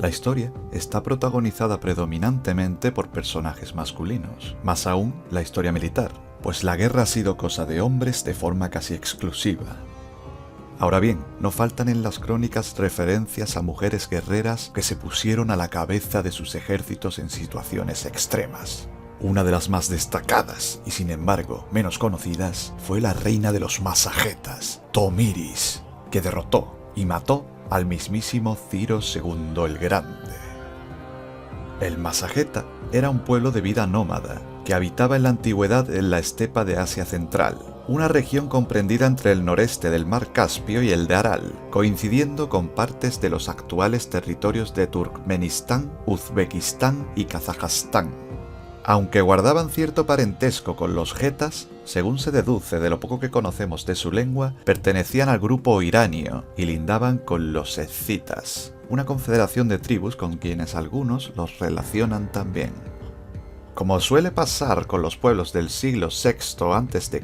La historia está protagonizada predominantemente por personajes masculinos, más aún la historia militar, pues la guerra ha sido cosa de hombres de forma casi exclusiva. Ahora bien, no faltan en las crónicas referencias a mujeres guerreras que se pusieron a la cabeza de sus ejércitos en situaciones extremas. Una de las más destacadas, y sin embargo menos conocidas, fue la reina de los Masagetas, Tomiris, que derrotó y mató al mismísimo Ciro II el Grande. El Masageta era un pueblo de vida nómada que habitaba en la antigüedad en la estepa de Asia Central, una región comprendida entre el noreste del mar Caspio y el de Aral, coincidiendo con partes de los actuales territorios de Turkmenistán, Uzbekistán y Kazajstán. Aunque guardaban cierto parentesco con los getas, según se deduce de lo poco que conocemos de su lengua, pertenecían al grupo iranio y lindaban con los escitas, una confederación de tribus con quienes algunos los relacionan también. Como suele pasar con los pueblos del siglo VI a.C.,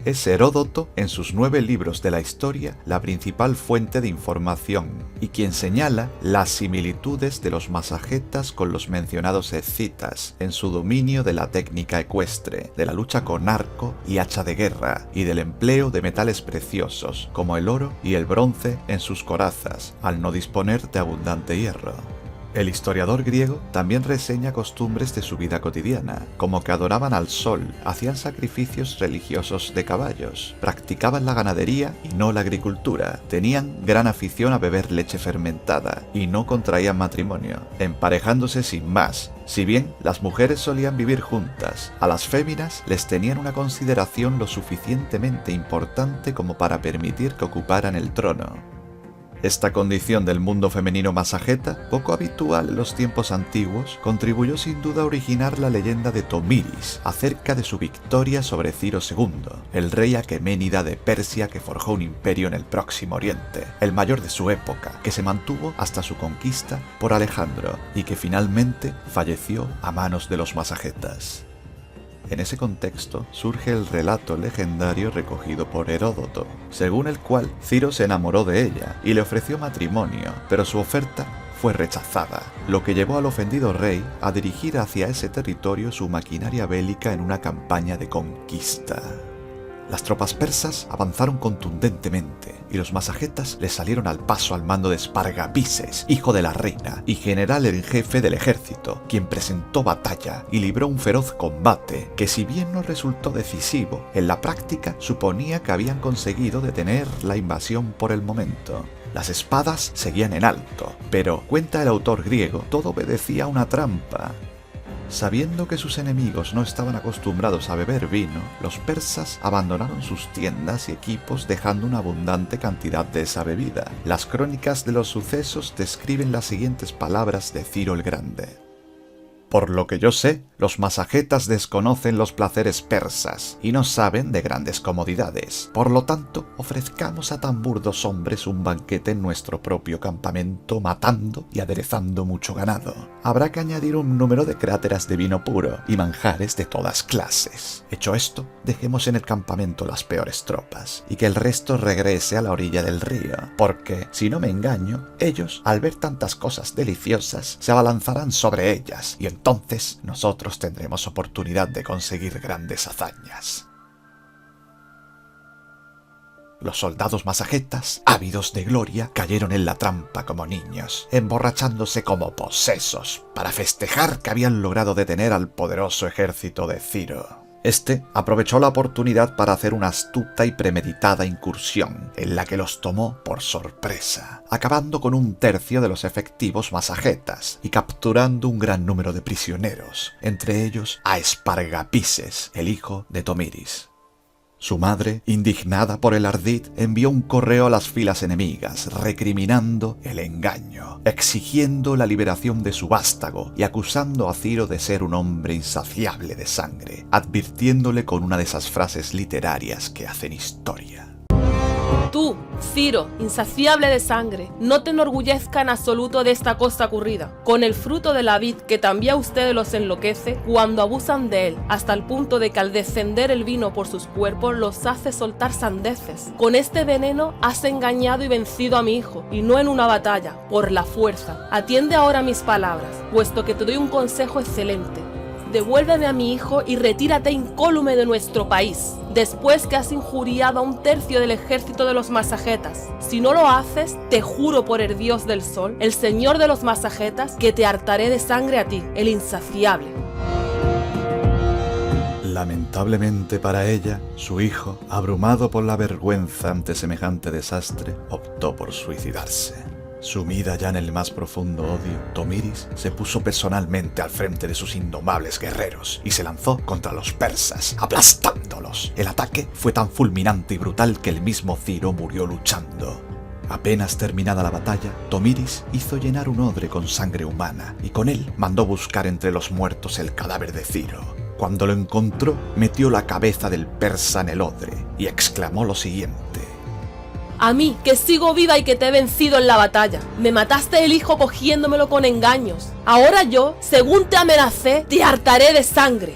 es Heródoto, en sus 9 libros de la historia, la principal fuente de información, y quien señala las similitudes de los masagetas con los mencionados escitas en su dominio de la técnica ecuestre, de la lucha con arco y hacha de guerra, y del empleo de metales preciosos, como el oro y el bronce, en sus corazas, al no disponer de abundante hierro. El historiador griego también reseña costumbres de su vida cotidiana, como que adoraban al sol, hacían sacrificios religiosos de caballos, practicaban la ganadería y no la agricultura, tenían gran afición a beber leche fermentada y no contraían matrimonio, emparejándose sin más. Si bien las mujeres solían vivir juntas, a las féminas les tenían una consideración lo suficientemente importante como para permitir que ocuparan el trono. Esta condición del mundo femenino masageta, poco habitual en los tiempos antiguos, contribuyó sin duda a originar la leyenda de Tomiris acerca de su victoria sobre Ciro II, el rey aqueménida de Persia que forjó un imperio en el Próximo Oriente, el mayor de su época, que se mantuvo hasta su conquista por Alejandro y que finalmente falleció a manos de los masagetas. En ese contexto surge el relato legendario recogido por Heródoto, según el cual Ciro se enamoró de ella y le ofreció matrimonio, pero su oferta fue rechazada, lo que llevó al ofendido rey a dirigir hacia ese territorio su maquinaria bélica en una campaña de conquista. Las tropas persas avanzaron contundentemente y los masagetas le salieron al paso al mando de Espargapises, hijo de la reina y general en jefe del ejército, quien presentó batalla y libró un feroz combate que, si bien no resultó decisivo, en la práctica suponía que habían conseguido detener la invasión por el momento. Las espadas seguían en alto, pero, cuenta el autor griego, todo obedecía a una trampa. Sabiendo que sus enemigos no estaban acostumbrados a beber vino, los persas abandonaron sus tiendas y equipos dejando una abundante cantidad de esa bebida. Las crónicas de los sucesos describen las siguientes palabras de Ciro el Grande. Por lo que yo sé, los masagetas desconocen los placeres persas y no saben de grandes comodidades. Por lo tanto, ofrezcamos a tan burdos hombres un banquete en nuestro propio campamento, matando y aderezando mucho ganado. Habrá que añadir un número de cráteras de vino puro y manjares de todas clases. Hecho esto, dejemos en el campamento las peores tropas y que el resto regrese a la orilla del río, porque, si no me engaño, ellos, al ver tantas cosas deliciosas, se abalanzarán sobre ellas y entonces nosotros tendremos oportunidad de conseguir grandes hazañas. Los soldados masagetas, ávidos de gloria, cayeron en la trampa como niños, emborrachándose como posesos, para festejar que habían logrado detener al poderoso ejército de Ciro. Este aprovechó la oportunidad para hacer una astuta y premeditada incursión, en la que los tomó por sorpresa, acabando con un tercio de los efectivos masagetas y capturando un gran número de prisioneros, entre ellos a Espargapises, el hijo de Tomiris. Su madre, indignada por el ardid, envió un correo a las filas enemigas, recriminando el engaño, exigiendo la liberación de su vástago y acusando a Ciro de ser un hombre insaciable de sangre, advirtiéndole con una de esas frases literarias que hacen historia. Tú, Ciro, insaciable de sangre, no te enorgullezca en absoluto de esta cosa ocurrida, con el fruto de la vid que también a ustedes los enloquece cuando abusan de él, hasta el punto de que al descender el vino por sus cuerpos los hace soltar sandeces. Con este veneno has engañado y vencido a mi hijo, y no en una batalla, por la fuerza. Atiende ahora mis palabras, puesto que te doy un consejo excelente. Devuélveme a mi hijo y retírate incólume de nuestro país, después que has injuriado a 1/3 del ejército de los masagetas. Si no lo haces, te juro por el dios del sol, el señor de los masagetas, que te hartaré de sangre a ti, el insaciable. Lamentablemente para ella, su hijo, abrumado por la vergüenza ante semejante desastre, optó por suicidarse. Sumida ya en el más profundo odio, Tomiris se puso personalmente al frente de sus indomables guerreros y se lanzó contra los persas, aplastándolos. El ataque fue tan fulminante y brutal que el mismo Ciro murió luchando. Apenas terminada la batalla, Tomiris hizo llenar un odre con sangre humana y con él mandó buscar entre los muertos el cadáver de Ciro. Cuando lo encontró, metió la cabeza del persa en el odre y exclamó lo siguiente: A mí, que sigo viva y que te he vencido en la batalla. Me mataste el hijo cogiéndomelo con engaños. Ahora yo, según te amenacé, te hartaré de sangre.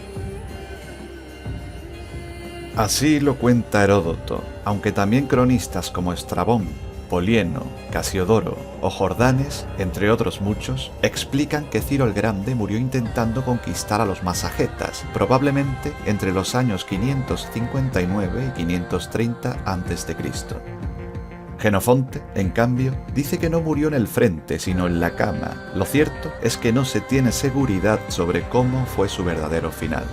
Así lo cuenta Heródoto, aunque también cronistas como Estrabón, Polieno, Casiodoro o Jordanes, entre otros muchos, explican que Ciro el Grande murió intentando conquistar a los masagetas, probablemente entre los años 559 y 530 a.C. Jenofonte, en cambio, dice que no murió en el frente, sino en la cama. Lo cierto es que no se tiene seguridad sobre cómo fue su verdadero final.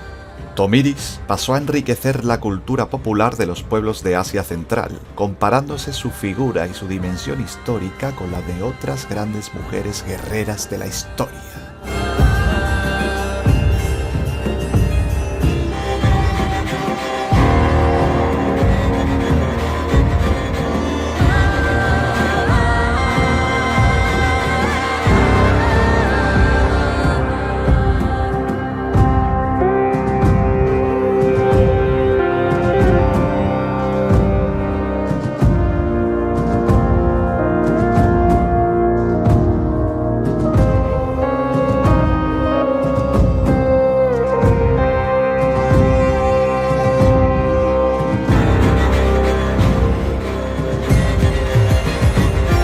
Tomiris pasó a enriquecer la cultura popular de los pueblos de Asia Central, comparándose su figura y su dimensión histórica con la de otras grandes mujeres guerreras de la historia.